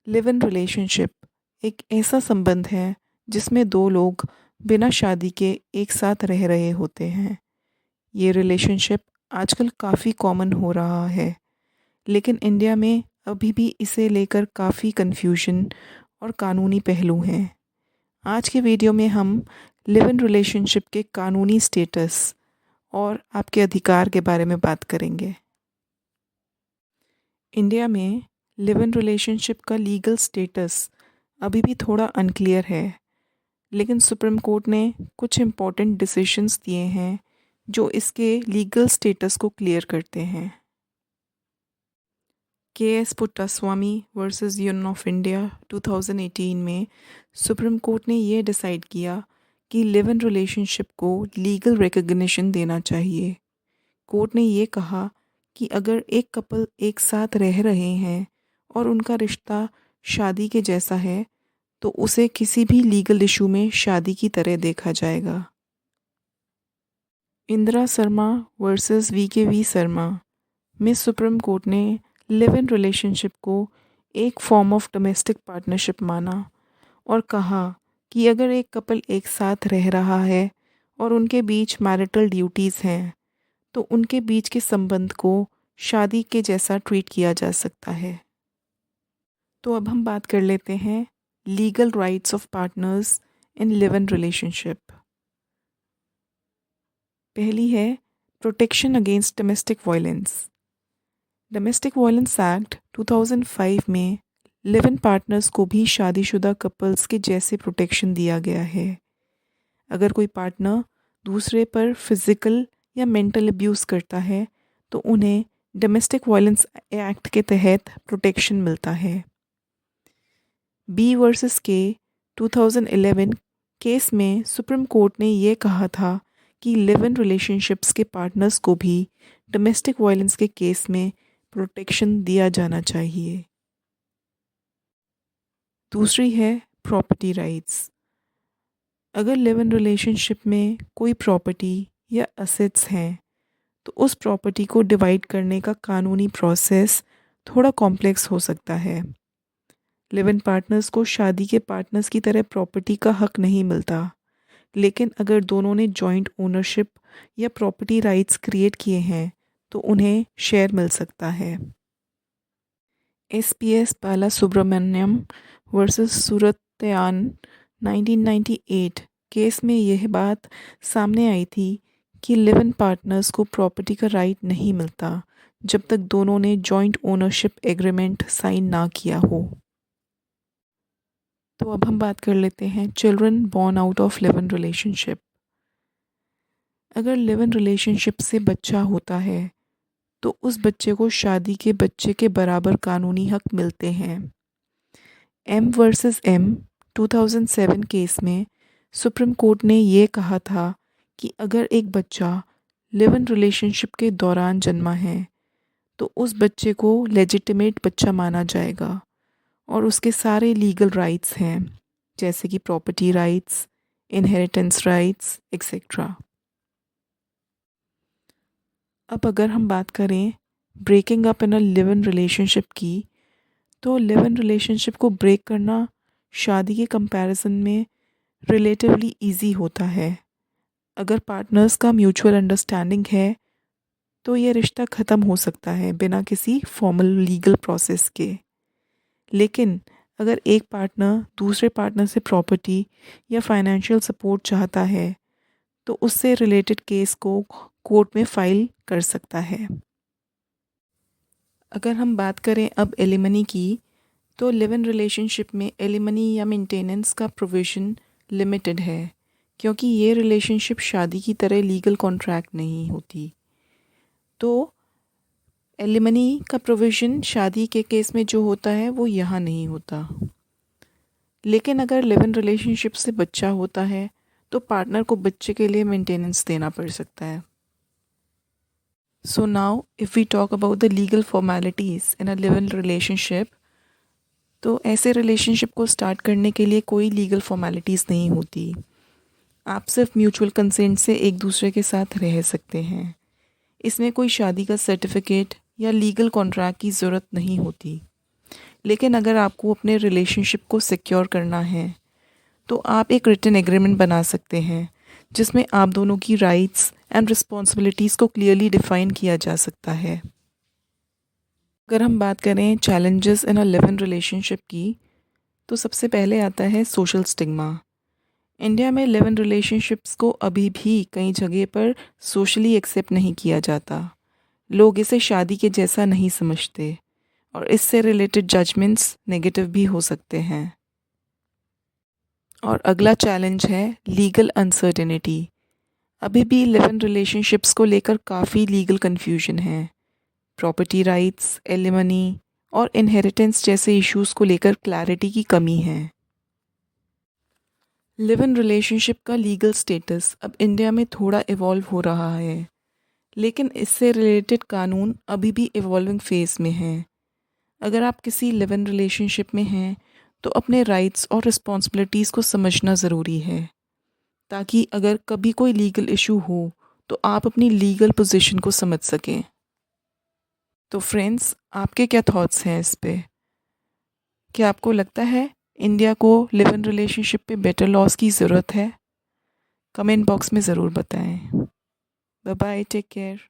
Live in relationship एक ऐसा संबंध है जिसमें दो लोग बिना शादी के एक साथ रह रहे होते हैं। ये रिलेशनशिप आजकल काफ़ी कॉमन हो रहा है, लेकिन इंडिया में अभी भी इसे लेकर काफ़ी कन्फ्यूजन और कानूनी पहलू हैं। आज के वीडियो में हम लिव इन रिलेशनशिप के कानूनी स्टेटस और आपके अधिकार के बारे में बात करेंगे। इंडिया में लिव इन रिलेशनशिप का लीगल स्टेटस अभी भी थोड़ा अनक्लियर है, लेकिन सुप्रीम कोर्ट ने कुछ इम्पॉर्टेंट डिसीजंस दिए हैं जो इसके लीगल स्टेटस को क्लियर करते हैं। KS. Puttaswamy versus union of India 2018 में सुप्रीम कोर्ट ने ये डिसाइड किया कि लिव इन रिलेशनशिप को लीगल रिकग्निशन देना चाहिए। कोर्ट ने ये कहा कि अगर एक कपल एक साथ रह रहे हैं और उनका रिश्ता शादी के जैसा है, तो उसे किसी भी लीगल इशू में शादी की तरह देखा जाएगा। इंदिरा शर्मा वर्सेस वी शर्मा में सुप्रीम कोर्ट ने लिव इन रिलेशनशिप को एक फॉर्म ऑफ डोमेस्टिक पार्टनरशिप माना और कहा कि अगर एक कपल एक साथ रह रहा है और उनके बीच मैरिटल ड्यूटीज़ हैं, तो उनके बीच के संबंध को शादी के जैसा ट्रीट किया जा सकता है। तो अब हम बात कर लेते हैं legal rights of partners in live in relationship. पहली है protection against domestic violence. Domestic violence act 2005 में लिव इन पार्टनर्स को भी शादीशुदा कपल्स के जैसे प्रोटेक्शन दिया गया है। अगर कोई पार्टनर दूसरे पर फिजिकल या मेंटल अब्यूज़ करता है, तो उन्हें डोमेस्टिक वायलेंस एक्ट के तहत प्रोटेक्शन मिलता है। बी वर्सेस के 2011 केस में सुप्रीम कोर्ट ने ये कहा था कि लिव इन रिलेशनशिप्स के पार्टनर्स को भी डोमेस्टिक वायलेंस के केस में प्रोटेक्शन दिया जाना चाहिए। दूसरी है प्रॉपर्टी राइट्स। अगर लिव इन रिलेशनशिप में कोई प्रॉपर्टी या असेट्स हैं, तो उस प्रॉपर्टी को डिवाइड करने का कानूनी प्रोसेस थोड़ा कॉम्प्लेक्स हो सकता है। लिव इन पार्टनर्स को शादी के पार्टनर्स की तरह प्रॉपर्टी का हक नहीं मिलता, लेकिन अगर दोनों ने जॉइंट ओनरशिप या प्रॉपर्टी राइट्स क्रिएट किए हैं, तो उन्हें शेयर मिल सकता है। एस बाला सुब्रमण्यम वर्सेस सूरतयान 1998 केस में यह बात सामने आई थी कि लिव इन पार्टनर्स को प्रॉपर्टी का राइट नहीं मिलता जब तक दोनों ने जॉइंट ओनरशिप एग्रीमेंट साइन ना किया हो। तो अब हम बात कर लेते हैं children born out of live in relationship. अगर लिव इन रिलेशनशिप से बच्चा होता है, तो उस बच्चे को शादी के बच्चे के बराबर कानूनी हक मिलते हैं। एम वर्सेस एम 2007 केस में सुप्रीम कोर्ट ने ये कहा था कि अगर एक बच्चा लिव इन रिलेशनशिप के दौरान जन्मा है, तो उस बच्चे को लेजिटिमेट बच्चा माना जाएगा और उसके सारे लीगल राइट्स हैं, जैसे कि property rights, inheritance rights etcetera. अब अगर हम बात करें breaking up in a live in relationship की, तो लिव इन रिलेशनशिप को ब्रेक करना शादी के कंपैरिजन में रिलेटिवली इजी होता है। अगर पार्टनर्स का म्यूचुअल अंडरस्टैंडिंग है, तो ये रिश्ता ख़त्म हो सकता है बिना किसी फॉर्मल लीगल प्रोसेस के। लेकिन अगर एक पार्टनर दूसरे पार्टनर से प्रॉपर्टी या फाइनेंशियल सपोर्ट चाहता है, तो उससे रिलेटेड केस को कोर्ट में फाइल कर सकता है। अगर हम बात करें अब एलिमनी की, तो लिव इन रिलेशनशिप में एलिमनी या मेंटेनेंस का प्रोविज़न लिमिटेड है, क्योंकि ये रिलेशनशिप शादी की तरह लीगल कॉन्ट्रैक्ट नहीं होती। तो एलिमनी का प्रोविज़न शादी के केस में जो होता है वो यहाँ नहीं होता। लेकिन अगर लिव इन रिलेशनशिप से बच्चा होता है, तो पार्टनर को बच्चे के लिए मेंटेनेंस देना पड़ सकता है। So now if we talk about the legal formalities in a live in relationship, तो ऐसे रिलेशनशिप को स्टार्ट करने के लिए कोई लीगल फॉर्मेलिटीज़ नहीं होती। आप सिर्फ म्यूचुअल कंसेंट से एक दूसरे के साथ रह सकते हैं। इसमें कोई शादी का सर्टिफिकेट या लीगल कॉन्ट्रैक्ट की ज़रूरत नहीं होती। लेकिन अगर आपको अपने रिलेशनशिप को सिक्योर करना है तो आप एक रिटन एग्रीमेंट बना सकते हैं जिसमें आप दोनों की राइट्स एंड रिस्पॉन्सिबिलिटीज़ को क्लियरली डिफाइन किया जा सकता है। अगर हम बात करें challenges in a live in relationship की, तो सबसे पहले आता है सोशल स्टिग्मा। इंडिया में लिव इन रिलेशनशिप्स को अभी भी कई जगह पर सोशली एक्सेप्ट नहीं किया जाता। लोग इसे शादी के जैसा नहीं समझते और इससे रिलेटेड जजमेंट्स नेगेटिव भी हो सकते हैं। और अगला चैलेंज है लीगल अनसर्टेनिटी। अभी भी लिव इन रिलेशनशिप्स को लेकर काफ़ी लीगल कन्फ्यूजन है। प्रॉपर्टी राइट्स, एलिमनी और इनहेरिटेंस जैसे इश्यूज़ को लेकर क्लैरिटी की कमी है। लिव इन रिलेशनशिप का लीगल स्टेटस अब इंडिया में थोड़ा इवॉल्व हो रहा है, लेकिन इससे रिलेटेड कानून अभी भी इवॉल्विंग फेज़ में हैं। अगर आप किसी लिव इन रिलेशनशिप में हैं तो अपने राइट्स और रिस्पॉन्सिबिलिटीज़ को समझना ज़रूरी है, ताकि अगर कभी कोई लीगल इशू हो तो आप अपनी लीगल पोजीशन को समझ सकें। तो फ्रेंड्स, आपके क्या थॉट्स हैं इस पे? क्या आपको लगता है इंडिया को लिव इन रिलेशनशिप पे बेटर लॉज की ज़रूरत है? कमेंट बॉक्स में ज़रूर बताएं। Bye bye, take care.